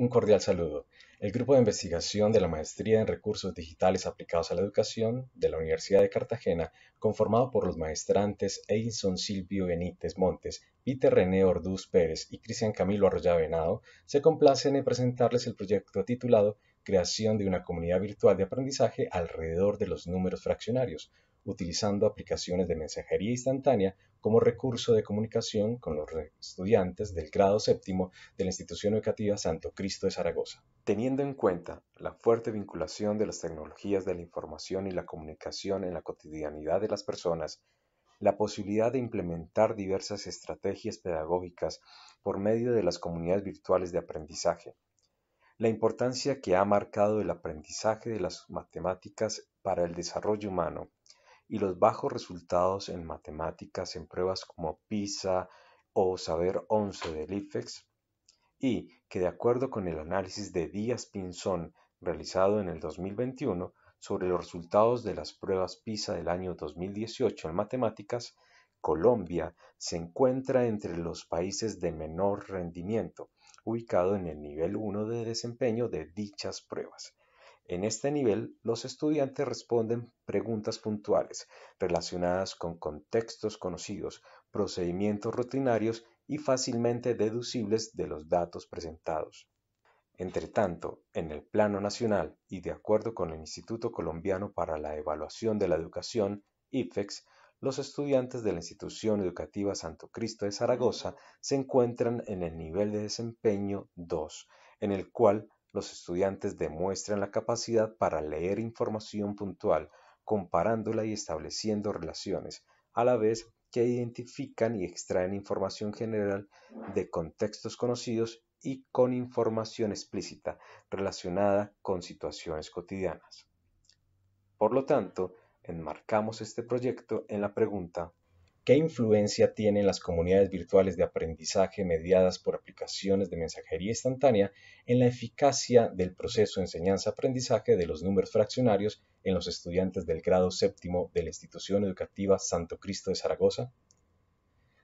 Un cordial saludo. El grupo de investigación de la Maestría en Recursos Digitales Aplicados a la Educación de la Universidad de Cartagena, conformado por los maestrantes Edinson Silvio Benítez Montes, Peter René Orduz Pérez y Cristian Camilo Arroyave Venado, se complacen en presentarles el proyecto titulado Creación de una comunidad virtual de aprendizaje alrededor de los números fraccionarios, utilizando aplicaciones de mensajería instantánea como recurso de comunicación con los estudiantes del grado séptimo de la institución educativa Santo Cristo de Zaragoza. Teniendo en cuenta la fuerte vinculación de las tecnologías de la información y la comunicación en la cotidianidad de las personas, la posibilidad de implementar diversas estrategias pedagógicas por medio de las comunidades virtuales de aprendizaje, la importancia que ha marcado el aprendizaje de las matemáticas para el desarrollo humano y los bajos resultados en matemáticas en pruebas como PISA o Saber 11 del IFEX, y que de acuerdo con el análisis de Díaz Pinzón realizado en el 2021 sobre los resultados de las pruebas PISA del año 2018 en matemáticas, Colombia se encuentra entre los países de menor rendimiento, ubicado en el nivel 1 de desempeño de dichas pruebas. En este nivel, los estudiantes responden preguntas puntuales relacionadas con contextos conocidos, procedimientos rutinarios y fácilmente deducibles de los datos presentados. Entretanto, en el plano nacional y de acuerdo con el Instituto Colombiano para la Evaluación de la Educación, IFEX, los estudiantes de la institución educativa Santo Cristo de Zaragoza se encuentran en el nivel de desempeño 2, en el cual los estudiantes demuestran la capacidad para leer información puntual, comparándola y estableciendo relaciones, a la vez que identifican y extraen información general de contextos conocidos y con información explícita relacionada con situaciones cotidianas. Por lo tanto, enmarcamos este proyecto en la pregunta: ¿qué influencia tienen las comunidades virtuales de aprendizaje mediadas por aplicaciones de mensajería instantánea en la eficacia del proceso de enseñanza-aprendizaje de los números fraccionarios en los estudiantes del grado séptimo de la institución educativa Santo Cristo de Zaragoza?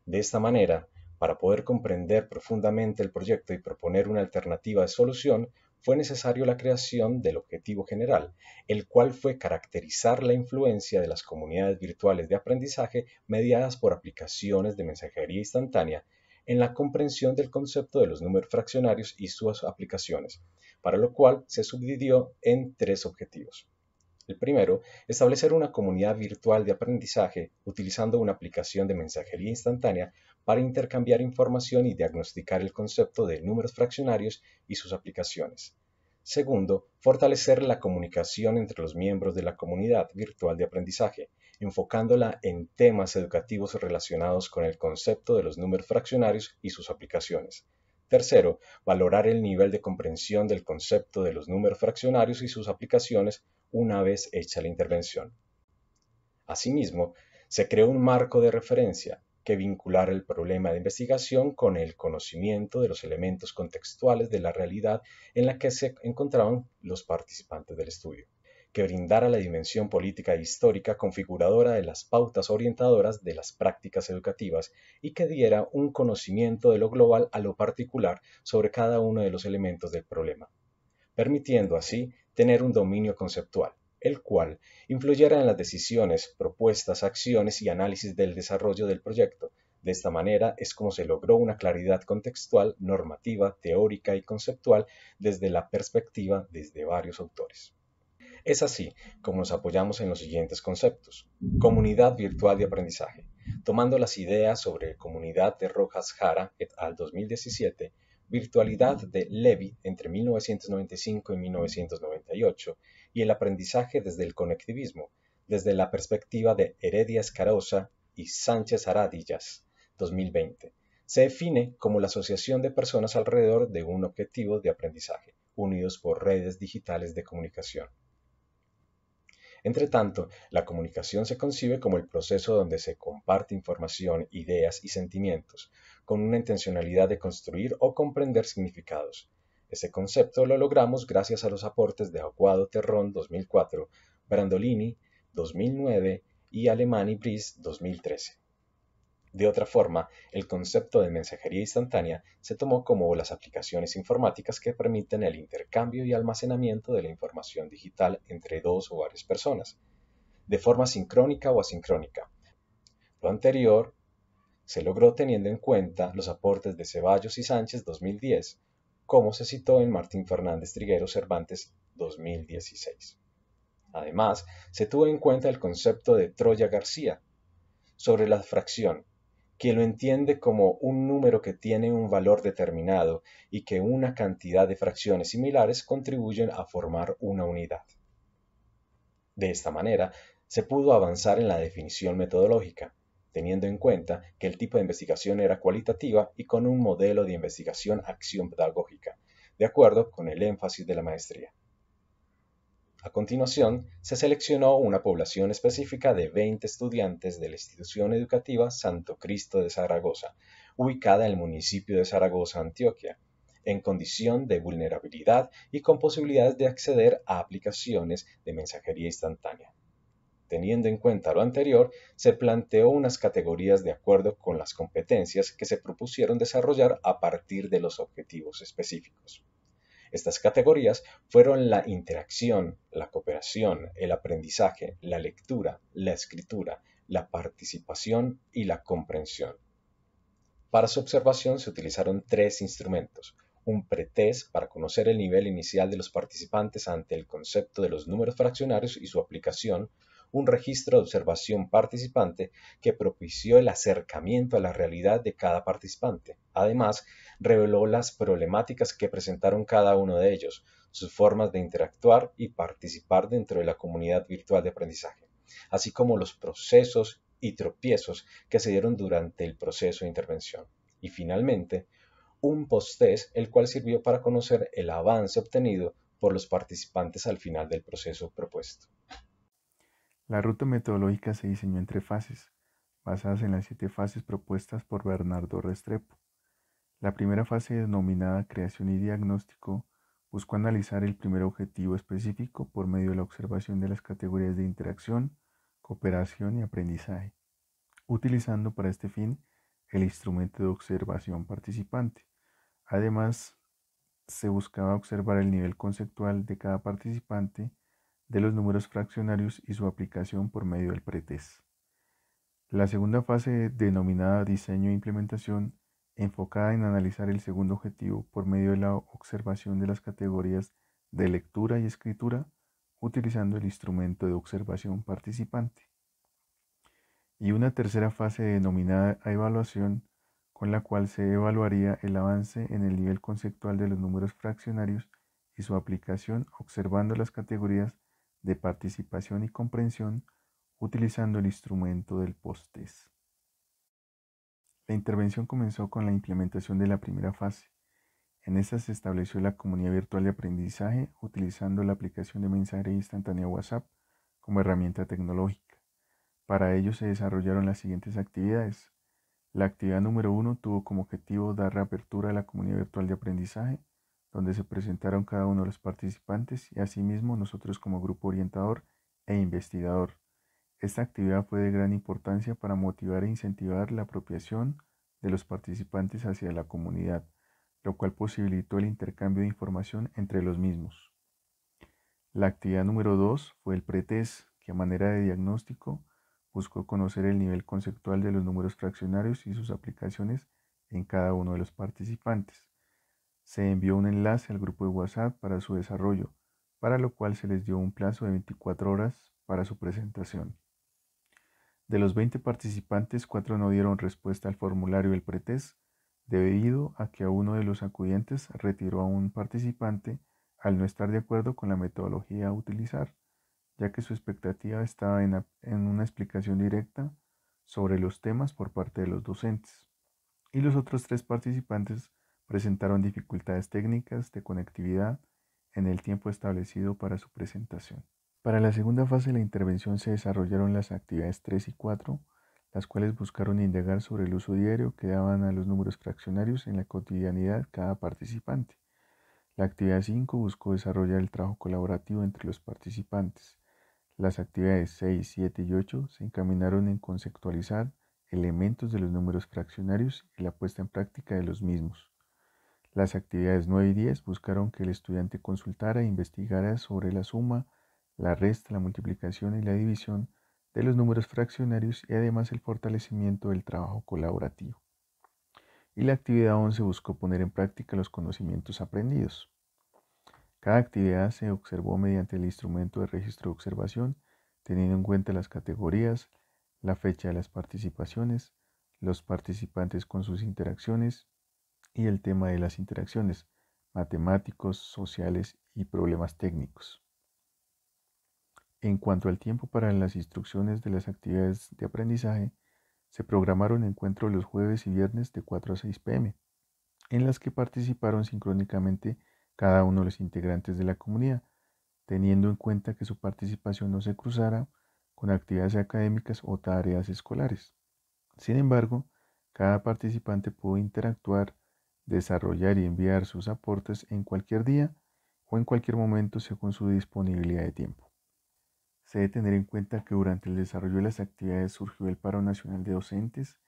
De esta manera, para poder comprender profundamente el proyecto y proponer una alternativa de solución, fue necesario la creación del objetivo general, el cual fue caracterizar la influencia de las comunidades virtuales de aprendizaje mediadas por aplicaciones de mensajería instantánea en la comprensión del concepto de los números fraccionarios y sus aplicaciones, para lo cual se subdividió en tres objetivos. El primero, establecer una comunidad virtual de aprendizaje utilizando una aplicación de mensajería instantánea para intercambiar información y diagnosticar el concepto de números fraccionarios y sus aplicaciones. Segundo, fortalecer la comunicación entre los miembros de la comunidad virtual de aprendizaje, enfocándola en temas educativos relacionados con el concepto de los números fraccionarios y sus aplicaciones. Tercero, valorar el nivel de comprensión del concepto de los números fraccionarios y sus aplicaciones una vez hecha la intervención. Asimismo, se creó un marco de referencia que vinculara el problema de investigación con el conocimiento de los elementos contextuales de la realidad en la que se encontraban los participantes del estudio, que brindara la dimensión política e histórica configuradora de las pautas orientadoras de las prácticas educativas y que diera un conocimiento de lo global a lo particular sobre cada uno de los elementos del problema, permitiendo así tener un dominio conceptual, el cual influyera en las decisiones, propuestas, acciones y análisis del desarrollo del proyecto. De esta manera es como se logró una claridad contextual, normativa, teórica y conceptual desde la perspectiva desde varios autores. Es así como nos apoyamos en los siguientes conceptos. Comunidad virtual de aprendizaje. Tomando las ideas sobre comunidad de Rojas Jara et al. 2017, virtualidad de Levy entre 1995 y 1998 y el aprendizaje desde el conectivismo, desde la perspectiva de Heredia Escarosa y Sánchez Aradillas, 2020. Se define como la asociación de personas alrededor de un objetivo de aprendizaje, unidos por redes digitales de comunicación. Entretanto, la comunicación se concibe como el proceso donde se comparte información, ideas y sentimientos, con una intencionalidad de construir o comprender significados. Ese concepto lo logramos gracias a los aportes de Aguado Terrón 2004, Brandolini 2009 y Alemany Brice 2013. De otra forma, el concepto de mensajería instantánea se tomó como las aplicaciones informáticas que permiten el intercambio y almacenamiento de la información digital entre dos o varias personas, de forma sincrónica o asincrónica. Lo anterior se logró teniendo en cuenta los aportes de Ceballos y Sánchez 2010, como se citó en Martín Fernández Trigueros Cervantes 2016. Además, se tuvo en cuenta el concepto de Troya García sobre la fracción, quien lo entiende como un número que tiene un valor determinado y que una cantidad de fracciones similares contribuyen a formar una unidad. De esta manera, se pudo avanzar en la definición metodológica, teniendo en cuenta que el tipo de investigación era cualitativa y con un modelo de investigación acción pedagógica, de acuerdo con el énfasis de la maestría. A continuación, se seleccionó una población específica de 20 estudiantes de la institución educativa Santo Cristo de Zaragoza, ubicada en el municipio de Zaragoza, Antioquia, en condición de vulnerabilidad y con posibilidades de acceder a aplicaciones de mensajería instantánea. Teniendo en cuenta lo anterior, se planteó unas categorías de acuerdo con las competencias que se propusieron desarrollar a partir de los objetivos específicos. Estas categorías fueron la interacción, la cooperación, el aprendizaje, la lectura, la escritura, la participación y la comprensión. Para su observación se utilizaron tres instrumentos: un pretest para conocer el nivel inicial de los participantes ante el concepto de los números fraccionarios y su aplicación, un registro de observación participante que propició el acercamiento a la realidad de cada participante. Además, reveló las problemáticas que presentaron cada uno de ellos, sus formas de interactuar y participar dentro de la comunidad virtual de aprendizaje, así como los procesos y tropiezos que se dieron durante el proceso de intervención. Y finalmente, un post-test, el cual sirvió para conocer el avance obtenido por los participantes al final del proceso propuesto. La ruta metodológica se diseñó en 3 fases, basadas en las 7 fases propuestas por Bernardo Restrepo. La primera fase, denominada creación y diagnóstico, buscó analizar el primer objetivo específico por medio de la observación de las categorías de interacción, cooperación y aprendizaje, utilizando para este fin el instrumento de observación participante. Además, se buscaba observar el nivel conceptual de cada participante de los números fraccionarios y su aplicación por medio del pretest. La segunda fase, denominada diseño e implementación, enfocada en analizar el segundo objetivo por medio de la observación de las categorías de lectura y escritura, utilizando el instrumento de observación participante. Y una tercera fase, denominada evaluación, con la cual se evaluaría el avance en el nivel conceptual de los números fraccionarios y su aplicación observando las categorías de participación y comprensión utilizando el instrumento del post-test. La intervención comenzó con la implementación de la primera fase. En esta se estableció la comunidad virtual de aprendizaje utilizando la aplicación de mensajería instantánea WhatsApp como herramienta tecnológica. Para ello se desarrollaron las siguientes actividades. La actividad número 1 tuvo como objetivo dar reapertura a la comunidad virtual de aprendizaje, donde se presentaron cada uno de los participantes y asimismo nosotros como grupo orientador e investigador. Esta actividad fue de gran importancia para motivar e incentivar la apropiación de los participantes hacia la comunidad, lo cual posibilitó el intercambio de información entre los mismos. La actividad número 2 fue el pretest, que a manera de diagnóstico buscó conocer el nivel conceptual de los números fraccionarios y sus aplicaciones en cada uno de los participantes. Se envió un enlace al grupo de WhatsApp para su desarrollo, para lo cual se les dio un plazo de 24 horas para su presentación. De los 20 participantes, 4 no dieron respuesta al formulario del pretest, debido a que uno de los acudientes retiró a un participante al no estar de acuerdo con la metodología a utilizar, ya que su expectativa estaba en una explicación directa sobre los temas por parte de los docentes. Y los otros 3 participantes presentaron dificultades técnicas de conectividad en el tiempo establecido para su presentación. Para la segunda fase de la intervención se desarrollaron las actividades 3 y 4, las cuales buscaron indagar sobre el uso diario que daban a los números fraccionarios en la cotidianidad cada participante. La actividad 5 buscó desarrollar el trabajo colaborativo entre los participantes. Las actividades 6, 7 y 8 se encaminaron en conceptualizar elementos de los números fraccionarios y la puesta en práctica de los mismos. Las actividades 9 y 10 buscaron que el estudiante consultara e investigara sobre la suma, la resta, la multiplicación y la división de los números fraccionarios y además el fortalecimiento del trabajo colaborativo. Y la actividad 11 buscó poner en práctica los conocimientos aprendidos. Cada actividad se observó mediante el instrumento de registro de observación, teniendo en cuenta las categorías, la fecha de las participaciones, los participantes con sus interacciones y el tema de las interacciones, matemáticos, sociales y problemas técnicos. En cuanto al tiempo para las instrucciones de las actividades de aprendizaje, se programaron encuentros los jueves y viernes de 4 a 6 p.m., en las que participaron sincrónicamente cada uno de los integrantes de la comunidad, teniendo en cuenta que su participación no se cruzara con actividades académicas o tareas escolares. Sin embargo, cada participante pudo interactuar, desarrollar y enviar sus aportes en cualquier día o en cualquier momento según su disponibilidad de tiempo. Se debe tener en cuenta que durante el desarrollo de las actividades surgió el paro nacional de docentes,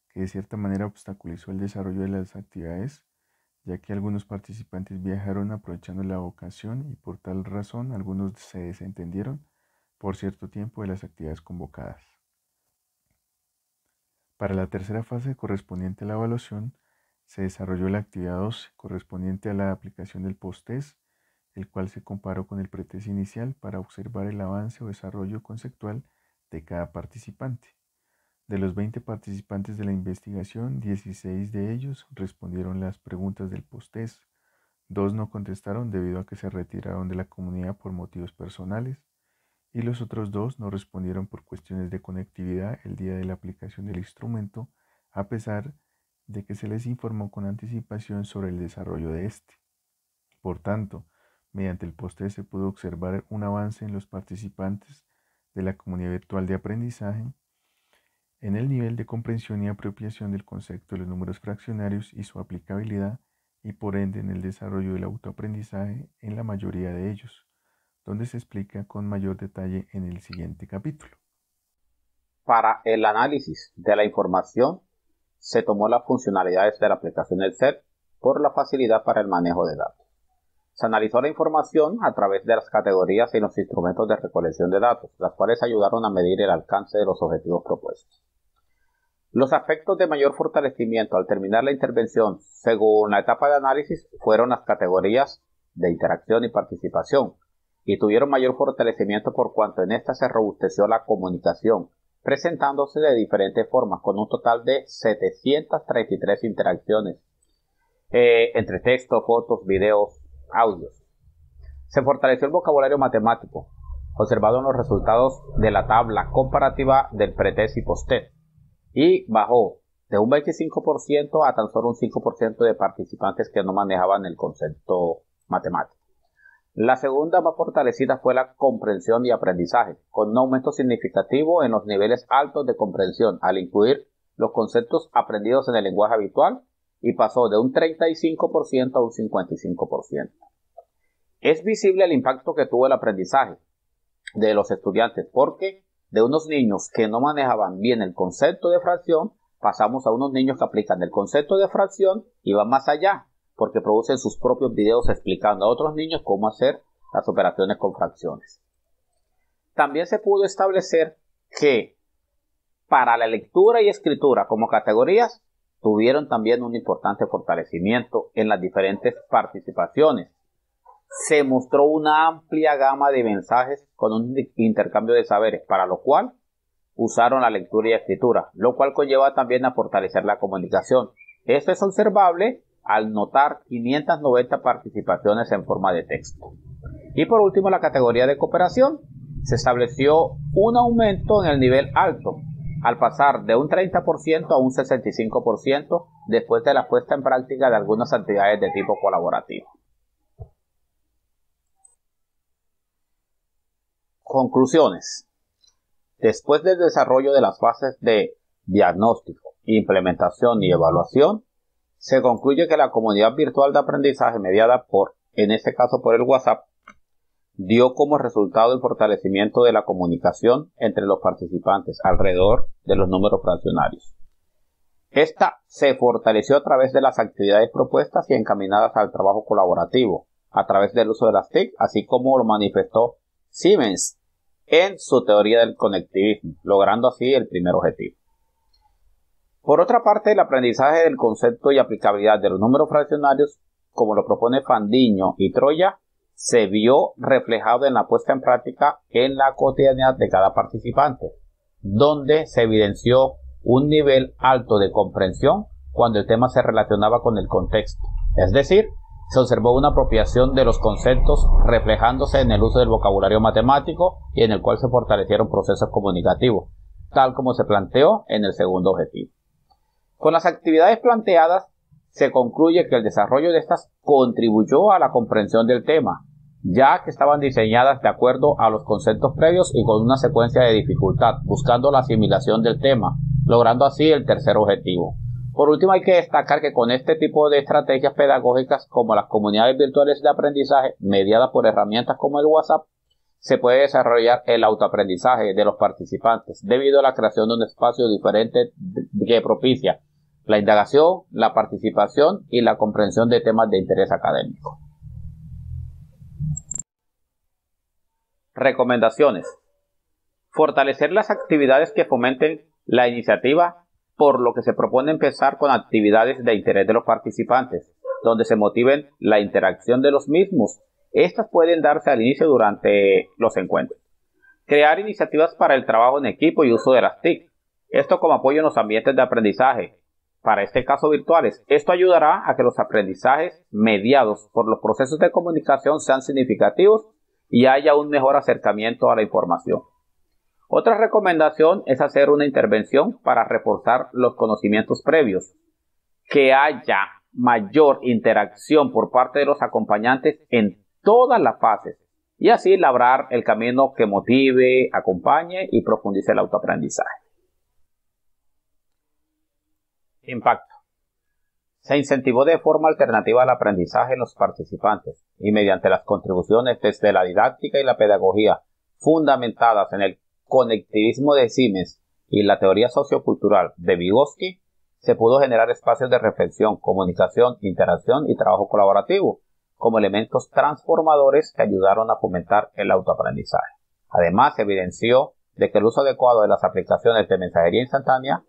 que de cierta manera obstaculizó el desarrollo de las actividades, ya que algunos participantes viajaron aprovechando la ocasión y por tal razón algunos se desentendieron por cierto tiempo de las actividades convocadas. Para la tercera fase correspondiente a la evaluación, se desarrolló la actividad 12 correspondiente a la aplicación del post-test, el cual se comparó con el pretest inicial para observar el avance o desarrollo conceptual de cada participante. De los 20 participantes de la investigación, 16 de ellos respondieron las preguntas del post-test, 2 no contestaron debido a que se retiraron de la comunidad por motivos personales, y los otros 2 no respondieron por cuestiones de conectividad el día de la aplicación del instrumento, a pesar de que se les informó con anticipación sobre el desarrollo de este. Por tanto, mediante el post-test se pudo observar un avance en los participantes de la comunidad virtual de aprendizaje, en el nivel de comprensión y apropiación del concepto de los números fraccionarios y su aplicabilidad, y por ende en el desarrollo del autoaprendizaje en la mayoría de ellos, donde se explica con mayor detalle en el siguiente capítulo. Para el análisis de la información, se tomó las funcionalidades de la aplicación Excel por la facilidad para el manejo de datos. Se analizó la información a través de las categorías y los instrumentos de recolección de datos, las cuales ayudaron a medir el alcance de los objetivos propuestos. Los aspectos de mayor fortalecimiento al terminar la intervención, según la etapa de análisis, fueron las categorías de interacción y participación, y tuvieron mayor fortalecimiento por cuanto en esta se robusteció la comunicación, presentándose de diferentes formas, con un total de 733 interacciones entre texto, fotos, videos, audios. Se fortaleció el vocabulario matemático, observado en los resultados de la tabla comparativa del pretest y post-test, y bajó de un 25% a tan solo un 5% de participantes que no manejaban el concepto matemático. La segunda más fortalecida fue la comprensión y aprendizaje, con un aumento significativo en los niveles altos de comprensión al incluir los conceptos aprendidos en el lenguaje habitual, y pasó de un 35% a un 55%. Es visible el impacto que tuvo el aprendizaje de los estudiantes, porque de unos niños que no manejaban bien el concepto de fracción, pasamos a unos niños que aplican el concepto de fracción y van más allá, porque producen sus propios videos explicando a otros niños cómo hacer las operaciones con fracciones. También se pudo establecer que para la lectura y escritura como categorías tuvieron también un importante fortalecimiento en las diferentes participaciones. Se mostró una amplia gama de mensajes con un intercambio de saberes, para lo cual usaron la lectura y escritura, lo cual conlleva también a fortalecer la comunicación. Esto es observable al notar 590 participaciones en forma de texto. Y por último, la categoría de cooperación. Se estableció un aumento en el nivel alto, al pasar de un 30% a un 65% después de la puesta en práctica de algunas actividades de tipo colaborativo. Conclusiones. Después del desarrollo de las fases de diagnóstico, implementación y evaluación, se concluye que la comunidad virtual de aprendizaje mediada en este caso por el WhatsApp, dio como resultado el fortalecimiento de la comunicación entre los participantes alrededor de los números fraccionarios. Esta se fortaleció a través de las actividades propuestas y encaminadas al trabajo colaborativo, a través del uso de las TIC, así como lo manifestó Siemens en su teoría del conectivismo, logrando así el primer objetivo. Por otra parte, el aprendizaje del concepto y aplicabilidad de los números fraccionarios, como lo propone Fandiño y Troya, se vio reflejado en la puesta en práctica en la cotidianidad de cada participante, donde se evidenció un nivel alto de comprensión cuando el tema se relacionaba con el contexto, es decir, se observó una apropiación de los conceptos reflejándose en el uso del vocabulario matemático y en el cual se fortalecieron procesos comunicativos, tal como se planteó en el segundo objetivo. Con las actividades planteadas, se concluye que el desarrollo de estas contribuyó a la comprensión del tema, ya que estaban diseñadas de acuerdo a los conceptos previos y con una secuencia de dificultad, buscando la asimilación del tema, logrando así el tercer objetivo. Por último, hay que destacar que con este tipo de estrategias pedagógicas, como las comunidades virtuales de aprendizaje, mediadas por herramientas como el WhatsApp, se puede desarrollar el autoaprendizaje de los participantes, debido a la creación de un espacio diferente que propicia la indagación, la participación y la comprensión de temas de interés académico. Recomendaciones. Fortalecer las actividades que fomenten la iniciativa, por lo que se propone empezar con actividades de interés de los participantes, donde se motiven la interacción de los mismos. Estas pueden darse al inicio durante los encuentros. Crear iniciativas para el trabajo en equipo y uso de las TIC. Esto como apoyo en los ambientes de aprendizaje, para este caso virtuales. Esto ayudará a que los aprendizajes mediados por los procesos de comunicación sean significativos y haya un mejor acercamiento a la información. Otra recomendación es hacer una intervención para reforzar los conocimientos previos, que haya mayor interacción por parte de los acompañantes en todas las fases y así labrar el camino que motive, acompañe y profundice el autoaprendizaje. Impacto. Se incentivó de forma alternativa al aprendizaje en los participantes y mediante las contribuciones desde la didáctica y la pedagogía fundamentadas en el conectivismo de Siemens y la teoría sociocultural de Vygotsky, se pudo generar espacios de reflexión, comunicación, interacción y trabajo colaborativo como elementos transformadores que ayudaron a fomentar el autoaprendizaje. Además, se evidenció de que el uso adecuado de las aplicaciones de mensajería instantánea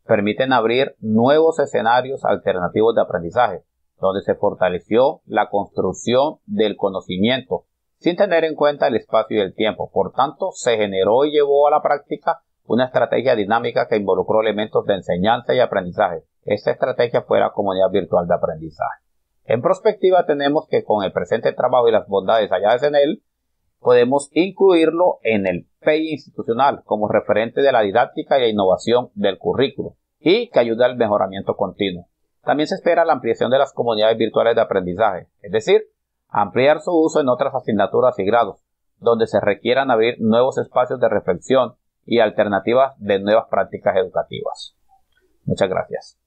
permiten abrir nuevos escenarios alternativos de aprendizaje, donde se fortaleció la construcción del conocimiento sin tener en cuenta el espacio y el tiempo. Por tanto, se generó y llevó a la práctica una estrategia dinámica que involucró elementos de enseñanza y aprendizaje. Esta estrategia fue la comunidad virtual de aprendizaje. En perspectiva, tenemos que con el presente trabajo y las bondades halladas en él, podemos incluirlo en el PEI institucional como referente de la didáctica y la innovación del currículo y que ayuda al mejoramiento continuo. También se espera la ampliación de las comunidades virtuales de aprendizaje, es decir, ampliar su uso en otras asignaturas y grados, donde se requieran abrir nuevos espacios de reflexión y alternativas de nuevas prácticas educativas. Muchas gracias.